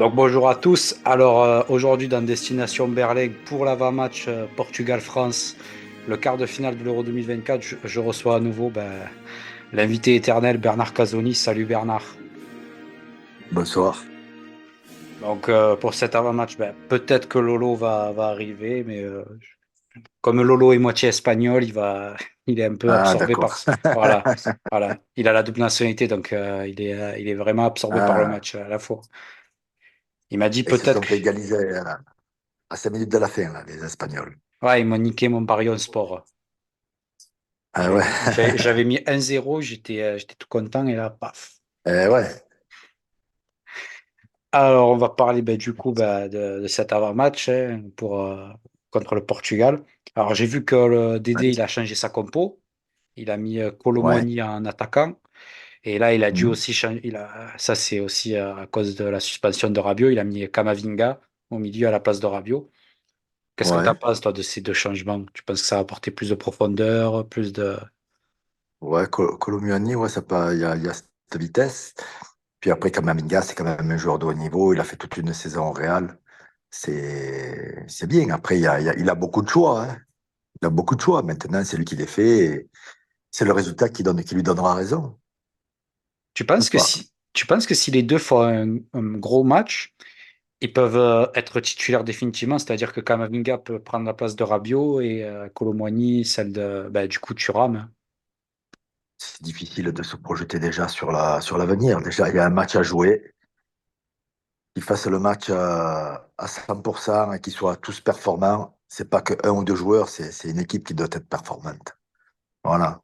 Donc bonjour à tous. Alors aujourd'hui dans Destination Berlin pour l'avant-match Portugal-France, le quart de finale de l'Euro 2024, je reçois à nouveau l'invité éternel Bernard Casoni. Salut Bernard. Bonsoir. Donc pour cet avant-match, peut-être que Lolo va arriver, mais comme Lolo est moitié espagnol, il est un peu Ah, absorbé d'accord. par... Voilà, voilà. Il a la double nationalité, donc il est vraiment absorbé par le Ah, match à la fois. Il m'a dit ils se peut-être sont que... fait égaliser à 5 minutes de la fin, là, les Espagnols. Ouais, ils m'ont niqué mon pari en sport. Ah ouais. J'avais mis 1-0, j'étais tout content et là, paf. Ouais. Alors, on va parler du coup de cet avant-match contre le Portugal. Alors, j'ai vu que le Dédé, il a changé sa compo. Il a mis Kolo Ouais. Muani en attaquant. Et là, il a dû Mhm. aussi changer. Ça, c'est aussi à cause de la suspension de Rabiot. Il a mis Kamavinga au milieu à la place de Rabiot. Qu'est-ce que tu Ouais. penses, toi, de ces deux changements? Tu penses que ça va apporter plus de profondeur, plus de... Ouais, Colomuani, ouais, il y a cette vitesse. Puis après, Kamavinga, c'est quand même un joueur de haut niveau. Il a fait toute une saison au Real. C'est bien. Après, il a beaucoup de choix, hein. Il a beaucoup de choix. Maintenant, c'est lui qui les fait. Et c'est le résultat qui lui donnera raison. Ou pas. Tu penses que si les deux font un gros match, ils peuvent être titulaires définitivement, c'est-à-dire que Kamavinga peut prendre la place de Rabiot et Kolo Muani, celle de du coup Thuram, hein. C'est difficile de se projeter déjà sur l'avenir. Déjà, il y a un match à jouer. Qu'ils fassent le match à 100% et qu'ils soient tous performants. C'est pas que un ou deux joueurs, c'est une équipe qui doit être performante. Voilà.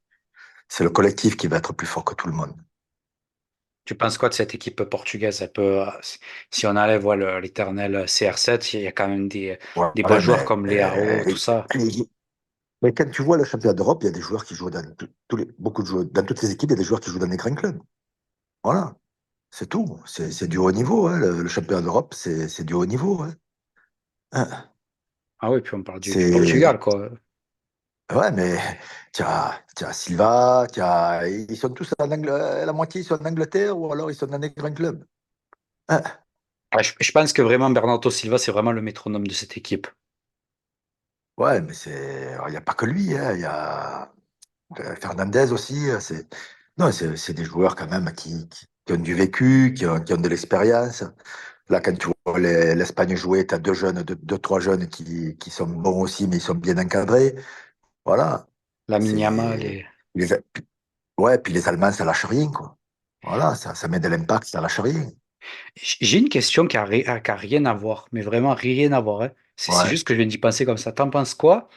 C'est le collectif qui va être plus fort que tout le monde. Tu penses quoi de cette équipe portugaise? Elle peut, si on enlève l'éternel CR7, il y a quand même des bons Ouais, joueurs comme Leao, tout ça. mais quand tu vois le championnat d'Europe, il y a des joueurs qui jouent beaucoup de joueurs, dans toutes les équipes, il y a des joueurs qui jouent dans les grands clubs. Voilà. C'est tout. C'est du haut niveau, hein. Le championnat d'Europe, c'est du haut niveau, hein. Hein. Ah oui, puis on parle du C'est Portugal, quoi. Ouais, mais tu as Silva, ils sont tous la moitié ils sont en Angleterre ou alors ils sont dans des grands clubs. Ah, Ah, je pense que vraiment Bernardo Silva, c'est vraiment le métronome de cette équipe. ouais, mais il n'y a pas que lui, hein. Il y a Fernandez aussi. Non, c'est des joueurs quand même qui ont du vécu, qui ont de l'expérience. Là, quand tu vois l'Espagne jouer, tu as deux, trois jeunes qui sont bons aussi, mais ils sont bien encadrés. Voilà. Lamine Yamal C'est, et... les, ouais, puis les Allemands, ça lâche rien, quoi. Voilà, ça met de l'impact, ça lâche rien. J'ai une question qui a rien à voir, mais vraiment rien à voir, hein. C'est Ouais. juste que je viens d'y penser comme ça. T'en penses quoi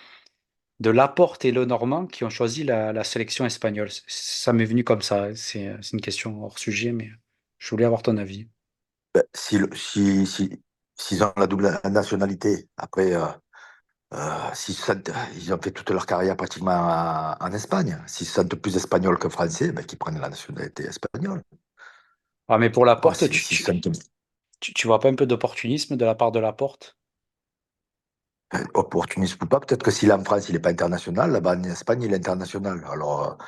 de Laporte et Lenormand qui ont choisi la sélection espagnole? Ça m'est venu comme ça, hein. C'est une question hors sujet, mais je voulais avoir ton avis. Ben, s'ils ont la double nationalité, après, ils ont fait toute leur carrière pratiquement en Espagne. S'ils se sentent plus espagnols que français, ben, qu'ils prennent la nationalité espagnole. Ah, mais pour Ah, Laporte, s'ils se sentent tu vois pas un peu d'opportunisme de la part de Laporte? opportunistes ou pas, peut-être que s'il est en France, il n'est pas international. Là-bas, en Espagne, il est international. Alors,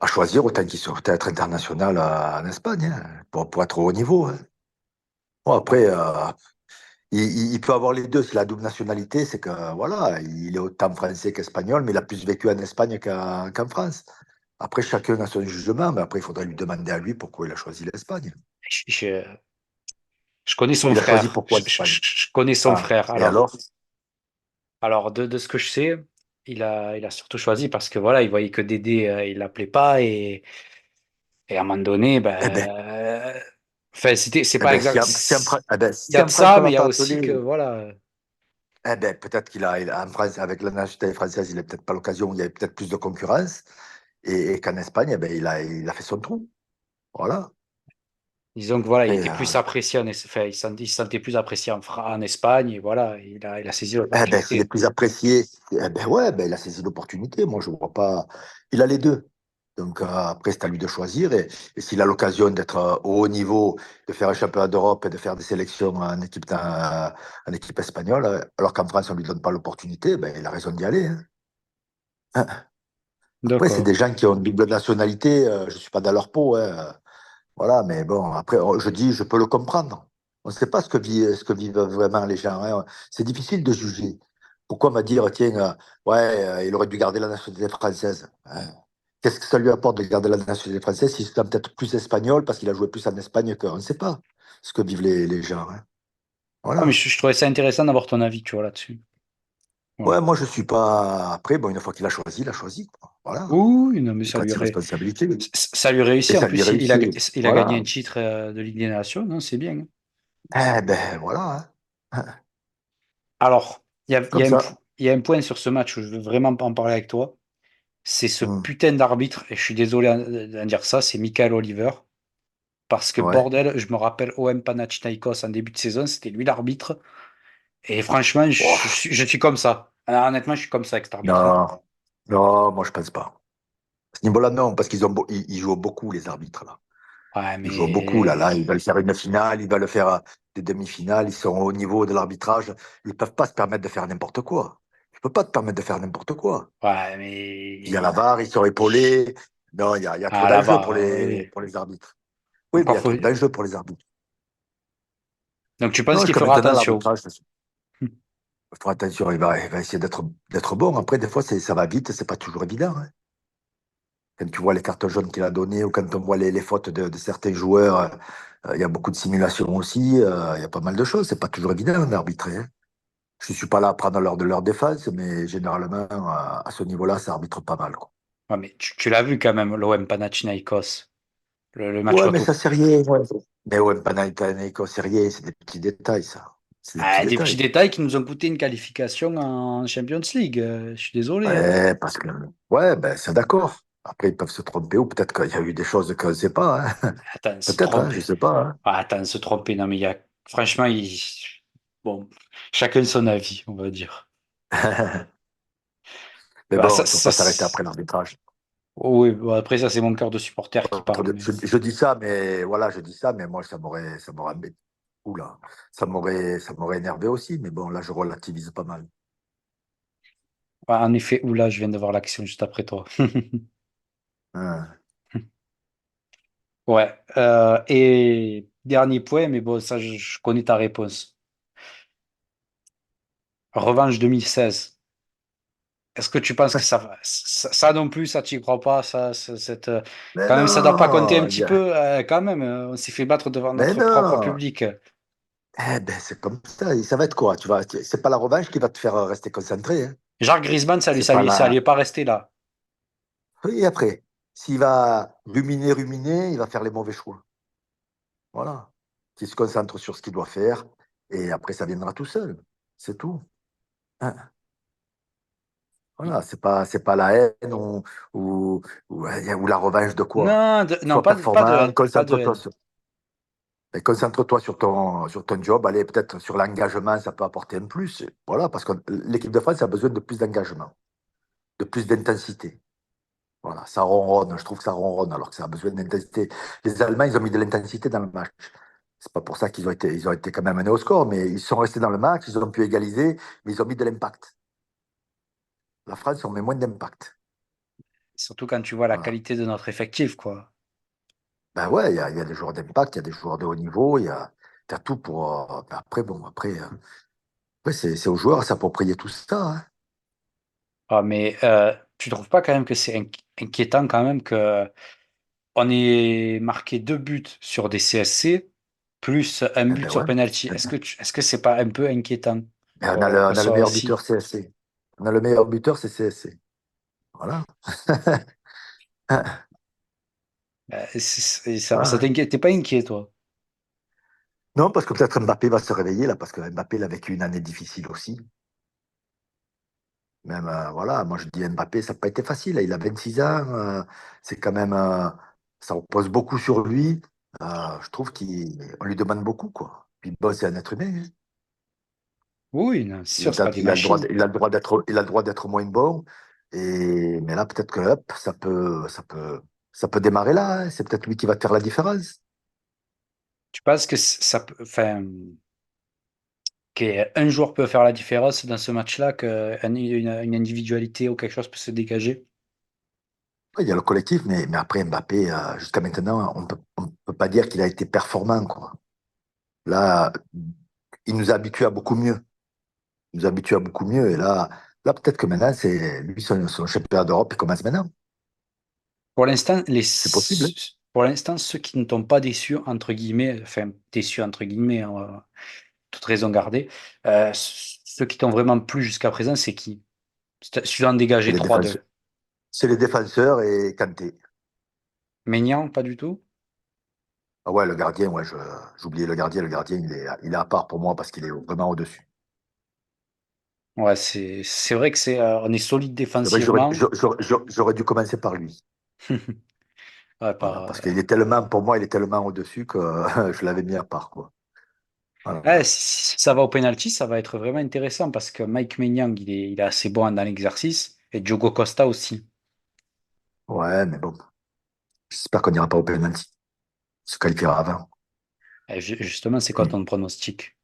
à choisir, autant qu'il soit peut-être international en Espagne, hein, pour être au haut niveau, hein. Bon, après, il peut avoir les deux. C'est la double nationalité, c'est que voilà, il est autant français qu'espagnol, mais il a plus vécu en Espagne qu'en France. Après, chacun a son jugement, mais après, il faudrait lui demander à lui pourquoi il a choisi l'Espagne. Je, je- je connais son Il a choisi frère. pourquoi l'Espagne. Je connais son Ah, frère. et alors? Alors de ce que je sais, il a surtout choisi parce que voilà, il voyait que Dédé, il l'appelait pas et à un moment donné, Eh ben, enfin, c'est pas exact. Il y si a de en France, ça, on mais l'a il y a pas aussi que appelé, voilà. eh ben, peut-être en France, avec la nationalité française, il n'a peut-être pas l'occasion, il y avait peut-être plus de concurrence, et qu'en Espagne, eh ben, il a fait son trou. Voilà. Disons que voilà, il Après, était plus apprécié enfin, il se sentait plus apprécié en Espagne, et voilà, il a saisi s'il est l'opportunité. plus apprécié, eh ben ouais, ben il a saisi l'opportunité. Moi, je vois pas. Il a les deux. Donc après, c'est à lui de choisir. Et s'il a l'occasion d'être au haut niveau, de faire un championnat d'Europe et de faire des sélections en équipe espagnole, alors qu'en France, on lui donne pas l'opportunité, ben, il a raison d'y aller, hein. Hein. Après, c'est D'accord. des gens qui ont une double nationalité. Je suis pas dans leur peau, hein. Voilà, mais bon, après, je dis, je peux le comprendre. On ne sait pas ce que vivent vraiment les gens, hein. C'est difficile de juger. Pourquoi me dire, tiens, ouais, il aurait dû garder la nationalité française, hein. Qu'est-ce que ça lui apporte de garder la nationalité française s'il est peut-être plus espagnol parce qu'il a joué plus en Espagne que... On ne sait pas ce que vivent les gens, hein. Ah, mais Voilà. je trouvais ça intéressant d'avoir ton avis, tu vois, là-dessus. Voilà. Ouais, moi, je suis pas... Après, bon, une fois qu'il a choisi, il a choisi, quoi. Voilà. Oui, non, mais Il prend ses responsabilités. ça lui Et réussit. En ça lui plus, réussit. il a gagné Voilà. un titre de Ligue des Nations, non, c'est bien, hein. Eh ben, voilà, hein. Alors, Comme ça. il y a un point sur ce match où je veux vraiment pas en parler avec toi. C'est ce Hmm. putain d'arbitre, et je suis désolé d'en dire ça, c'est Michael Oliver. Parce que Ouais. bordel, je me rappelle OM Panathinaikos en début de saison, c'était lui l'arbitre. Et franchement, Oh, je suis comme ça. Alors, honnêtement, je suis comme ça avec cet arbitre, hein. non, non, moi, je pense pas. À ce niveau-là, non, parce ils jouent beaucoup, les arbitres, là. Ouais, Ils jouent beaucoup, là. mais. Là, ils veulent faire une finale, ils veulent faire des demi-finales, ils sont au niveau de l'arbitrage. Ils peuvent pas se permettre de faire n'importe quoi. Tu peux pas te permettre de faire n'importe quoi. Ouais, Il y a la mais. VAR, ils sont épaulés. Non, il y a trop Ah, d'enjeux là-bas, oui. pour les arbitres. Oui, mais il Encore y a faut. trop d'enjeux pour les arbitres. Donc, tu penses Non, qu'il jusqu'à fera maintenant, attention? l'arbitrage, il faut attention, il va essayer d'être bon. Après, des fois, ça va vite, c'est pas toujours évident, hein. Quand tu vois les cartes jaunes qu'il a données ou quand on voit les fautes de certains joueurs, il y a beaucoup de simulations aussi. Il y a pas mal de choses. C'est pas toujours évident d'arbitrer, hein. Je suis pas là à prendre l'heure de leur défense, mais généralement, à ce niveau-là, ça arbitre pas mal, quoi. Ouais, mais tu l'as vu quand même, l'OM Panathinaikos, le match Ouais, mais ça, retour. c'est rien. Ouais. Mais ouais, Panathinaikos, c'est rien. C'est des petits détails, ça. C'est des petits Ah, des petits détails. détails qui nous ont coûté une qualification en Champions League. Je suis désolé, hein. Ouais, parce que, ouais, ben, c'est d'accord. Après, ils peuvent se tromper ou peut-être qu'il y a eu des choses qu'on ne sait pas, hein. Attends, se Peut-être, hein, je tromper. sais pas, hein. Ah, attends, se tromper. Non, mais il y a. Franchement, bon, chacun son avis, on va dire. Mais Bah, bon, il ne faut pas s'arrêter après l'arbitrage. oui, bon, après, ça, c'est mon cœur de supporter qui parle. Mais. Je dis ça, mais voilà, je dis ça, mais moi, ça m'aurait, oula, ça m'aurait énervé aussi. Mais bon, là, je relativise pas mal. Ouais, en effet, oula, je viens de voir l'action juste après toi. Hein. Ouais. Et dernier point, mais bon, ça, je connais ta réponse. Revanche 2016. Est-ce que tu penses que ça non plus, ça t'y crois pas, Mais quand même, ça doit pas compter un non, petit peu, quand même, on s'est fait battre devant mais notre propre non. public. Eh ben, c'est comme ça. Ça va être quoi? C'est pas la revanche qui va te faire rester concentré, hein. Jacques Griezmann, C'est pas ça lui la. est pas resté là. Et après, s'il va ruminer, il va faire les mauvais choix. Voilà. Qu'il se concentre sur ce qu'il doit faire et après, ça viendra tout seul. C'est tout, hein. Voilà. C'est pas la haine ou, ou la revanche de quoi. Non, non, Sois performant, pas de haine. concentre-toi sur ton job. Allez, peut-être sur l'engagement, ça peut apporter un plus. Voilà, parce que l'équipe de France a besoin de plus d'engagement, de plus d'intensité. Voilà, ça ronronne, je trouve que ça ronronne alors que ça a besoin d'intensité. Les Allemands, ils ont mis de l'intensité dans le match. C'est pas pour ça ils ont été quand même menés au score, mais ils sont restés dans le match, ils ont pu égaliser, mais ils ont mis de l'impact. La France, on met moins d'impact. Surtout quand tu vois la Voilà. qualité de notre effectif, quoi. Ben ouais, il y a des joueurs d'impact, il y a des joueurs de haut niveau, t'as tout pour. Ben après, bon, après c'est aux joueurs à s'approprier tout ça, hein. Ah, mais tu trouves pas quand même que c'est inquiétant quand même que on ait marqué 2 buts sur des CSC plus un Eh but ben sur ouais. penalty. Est-ce que c'est pas un peu inquiétant Ben qu'on on a le soit meilleur aussi. buteur CSC. On a le meilleur buteur, c'est CSC. Voilà. Ça Voilà. t'inquiète, t'es pas inquiet, toi. Non, parce que peut-être Mbappé va se réveiller là, parce que Mbappé il a vécu une année difficile aussi. Même, voilà, moi je dis Mbappé, ça n'a pas été facile, hein. Il a 26 ans, c'est quand même, ça repose beaucoup sur lui. Je trouve qu'on lui demande beaucoup, quoi. Puis bon, c'est un être humain, hein. Oui, non, c'est sûr, c'est pas des machines. Il a le droit d'être moins bon. Mais là, peut-être que hop, ça peut démarrer là, hein. C'est peut-être lui qui va faire la différence. Tu penses que ça peut, enfin, qu'un joueur peut faire la différence dans ce match-là, une individualité ou quelque chose peut se dégager? Ouais, il y a le collectif, mais après Mbappé, jusqu'à maintenant, on peut pas dire qu'il a été performant, quoi. Là, il nous habitue à beaucoup mieux. Il nous habitue à beaucoup mieux. Et là peut-être que maintenant, c'est lui, son championnat d'Europe, il commence maintenant. Pour l'instant, C'est possible, hein. pour l'instant, ceux qui ne t'ont pas déçu, entre guillemets, enfin, déçu, entre guillemets, hein, toute raison gardée, ceux qui t'ont vraiment plu jusqu'à présent, c'est qui? Si tu dois en C'est dégager les trois d'eux. défenseurs. C'est les défenseurs et Kanté. Maignan, pas du tout? Ah ouais, le gardien, ouais, j'oubliais le gardien. Le gardien, il est à part pour moi parce qu'il est vraiment au-dessus. Ouais, c'est vrai que on est solide C'est vrai que j'aurais défensivement. j'aurais dû commencer par lui. Ouais, Voilà, parce qu'il est tellement, pour moi, il est tellement au-dessus que je l'avais mis à part, quoi. ouais, Voilà. si ça va au penalty, ça va être vraiment intéressant parce que Mike Maignan, il est assez bon dans l'exercice et Diogo Costa aussi. Ouais, mais bon, j'espère qu'on n'ira pas au penalty. On se qualifiera avant. Et justement, c'est quoi Hmm. ton pronostic?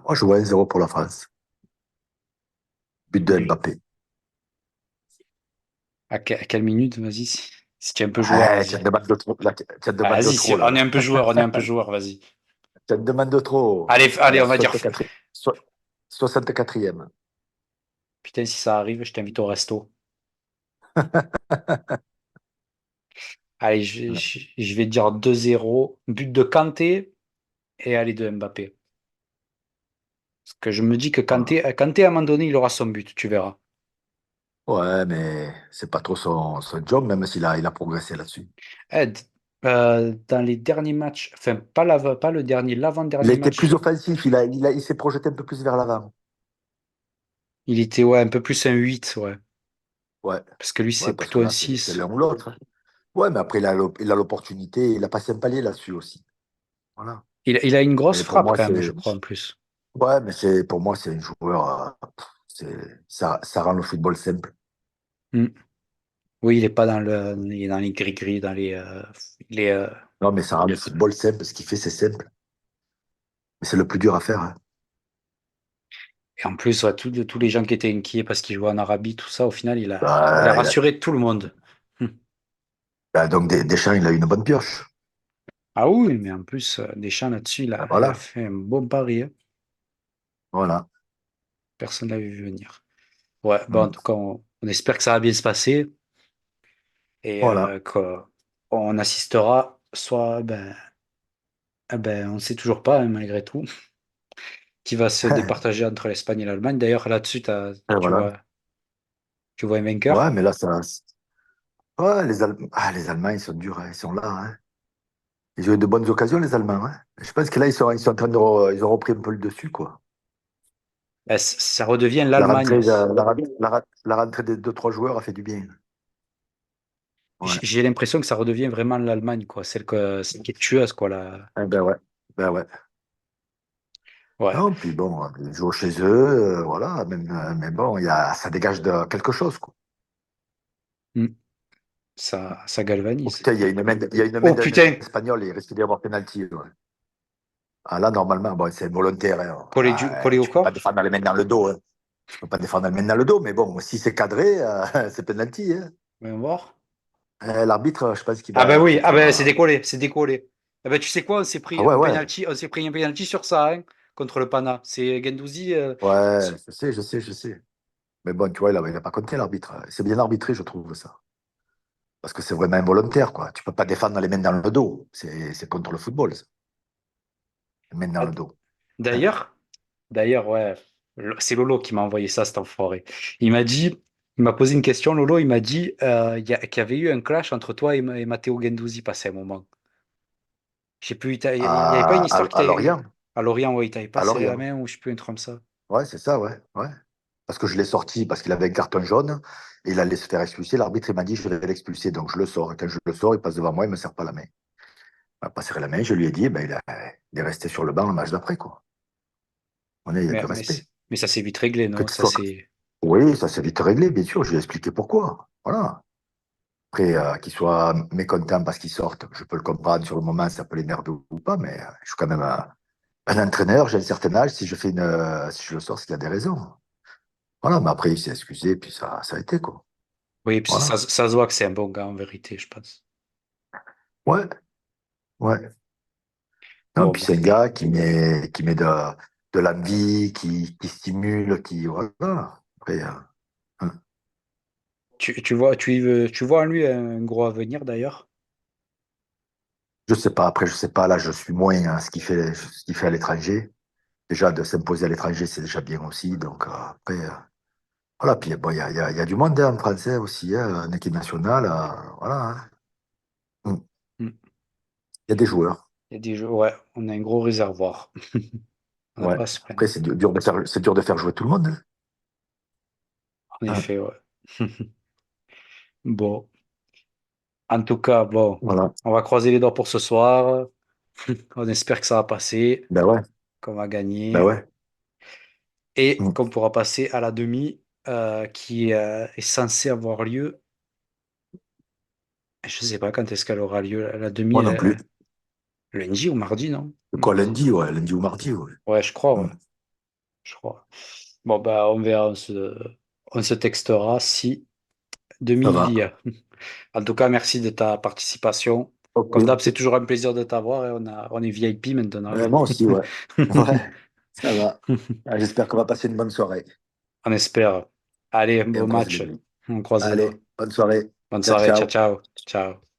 Moi, je vois 1-0 pour la France. But de Mbappé. À quelle minute? Vas-y, si tu es un peu joueur, Ah, tu vas-y. me demandes de trop, là, tu me Ah, demandes de vas-y, trop, on est là. un peu joueur, on est un peu joueur, vas-y. Tu me demandes de trop. Allez, Allez, on va dire. 64e. Putain, si ça arrive, je t'invite au resto. Allez, je vais dire 2-0. But de Kanté et allez de Mbappé. Parce que je me dis que Voilà. Kanté, à un moment donné, il aura son but, tu verras. Ouais, mais c'est pas trop son job, même il a progressé là-dessus. Ed, dans les derniers matchs, enfin, pas le dernier, Il a l'avant-dernier été plus match, offensif, il s'est projeté un peu plus vers l'avant. il était ouais, un peu plus un 8 ouais. Ouais, Parce que lui, ouais, c'est parce que plutôt un là, c'est 6. l'un ou l'autre, hein. Ouais, mais après, il a l'opportunité, il a passé un palier là-dessus aussi. Voilà. Il a une grosse Mais pour frappe moi, quand même, je crois, en plus. ouais, mais pour moi, c'est un joueur, ça rend le football simple. Hmm. Oui, il est dans les gris-gris, il est, Non, mais ça rend le football simple. Ce qu'il fait, c'est simple. Mais c'est le plus dur à faire, hein. et en plus, ouais, tous les gens qui étaient inquiets parce qu'il jouait en Arabie, tout ça, au final, il a Bah, rassuré tout le monde. Hmm. donc, Deschamps, il a une bonne pioche. Ah oui, mais en plus, Deschamps, là-dessus, Bah, il a voilà, fait un bon pari, hein. voilà. Personne ne l'avait vu venir. Ouais, bon, en Mm. tout cas, on espère que ça va bien se passer et Voilà. qu'on assistera soit, on ne sait toujours pas, hein, malgré tout, qui va se départager entre l'Espagne et l'Allemagne. D'ailleurs, là-dessus, Et voilà. tu vois un Ouais, vainqueur. mais là, ouais, les Allemands, ils sont durs, hein, ils sont là, hein. Ils ont eu de bonnes occasions, les Allemands, hein. Je pense que là, ils sont en train ils ont repris un peu le dessus, quoi. Ça redevient La l'Allemagne. rentrée, la rentrée des deux, trois joueurs a fait du bien. Ouais. J'ai l'impression que ça redevient vraiment l'Allemagne, quoi. Celle qui est tueuse, quoi. Eh ben ouais. Ben ouais. Ouais. Non, puis bon, ils jouent chez eux, voilà, même, mais bon, ça dégage de quelque chose, quoi. Hmm. Ça Oh galvanise. putain, il y a une main Oh d'un putain! Espagnol, il risque d'y avoir pénalty, ouais. Ah là, normalement, bon, c'est volontaire, hein. Collé au Tu peux pas corps? défendre les mains dans le dos, hein. Tu peux pas défendre les mains dans le dos, mais bon, si c'est cadré, c'est pénalty, hein. Voyons voir. L'arbitre, je pense qu'il Ah ben va oui, ah peut-être. ben c'est décollé, c'est décollé. Ah ben tu sais quoi, Ah ouais, ouais, on s'est pris un penalty sur ça, hein, contre le Pana. C'est Gendouzi. ouais, je sais. Mais bon, tu vois, il a pas compté l'arbitre. C'est bien arbitré, je trouve ça. Parce que c'est vraiment involontaire, quoi. Tu peux pas défendre les mains dans le dos. C'est contre le football, ça. Les mains dans Ah, le dos. Hein. D'ailleurs, d'ailleurs, ouais, c'est Lolo qui m'a envoyé ça, cet enfoiré. Il m'a posé une question, Lolo, il m'a dit qu'il y avait eu un clash entre toi et Matteo Gendouzi passé un moment. Je sais plus, il n'y avait pas une histoire À Lorient. à Lorient, ouais, il t'avait pas À serré la Lorient. main ou je sais plus, un truc comme ça. Ouais, c'est ça, ouais. Ouais. Parce que je l'ai sorti parce qu'il avait un carton jaune et il allait se faire expulser. L'arbitre, il m'a dit, je vais l'expulser. Donc je le sors. Et quand je le sors, il passe devant moi, il me serre pas la main. Il m'a pas serré la main. Je lui ai dit, ben, il est resté sur le banc le match d'après, quoi. Il y a du respect. Mais ça s'est vite réglé, Que non? tu Ça sois. c'est. Oui, ça s'est vite réglé, bien sûr. Je lui ai expliqué pourquoi. Voilà. Après, qu'il soit mécontent parce qu'il sorte, je peux le comprendre sur le moment, ça peut l'énerver ou pas, mais je suis quand même un entraîneur, j'ai un certain âge. Si je le sors, c'est qu'il y a des raisons. Voilà, mais après, il s'est excusé, puis ça a été, quoi. Oui, puis Voilà. ça se voit que c'est un bon gars en vérité, je pense. Ouais, Ouais. Non, Bon, puis bah, c'est un gars qui met de l'envie, qui stimule, qui, voilà. Après, hein. tu vois en lui un gros avenir d'ailleurs. Je sais pas, après, je sais pas, là, je suis moins à ce qu'il fait à l'étranger. Déjà, de s'imposer à l'étranger, c'est déjà bien aussi. Donc, après, voilà. Puis, bon, il y a du monde hein, en français aussi, hein, en équipe nationale. Voilà. Hein. Mm. Hmm. Il y a des joueurs. Il y a des jeux, ouais, on a un gros réservoir. On n'a Ouais. pas à se Après, plaindre. c'est dur de faire jouer tout le monde. En Hein. effet, ouais. Bon, en tout cas, bon, Voilà. on va croiser les doigts pour ce soir. On espère que ça va passer, Ben ouais. qu'on va Ben gagner ouais. et Mm. qu'on pourra passer à la demi qui est censée avoir lieu. Je ne sais pas quand est-ce qu'elle aura lieu. La demi, Moi non plus. lundi ou mardi, non? Quoi, Mardi. lundi, ouais, lundi ou mardi, ouais. Ouais, je crois, Mm. ouais. Je crois. Bon, bah, on verra, on se textera si demi Ça il va. y a. En tout cas, merci de ta participation. Ok. Comme d'hab, c'est toujours un plaisir de t'avoir et on est VIP maintenant. Moi aussi, ouais. Ouais, ça va. Ah, j'espère qu'on va passer une bonne soirée On espère. Allez, et bon on croise les match. doigts. On croise les doigts. Allez, bonne soirée. Bonne Ciao, soirée. Ciao, ciao. ciao. Ciao.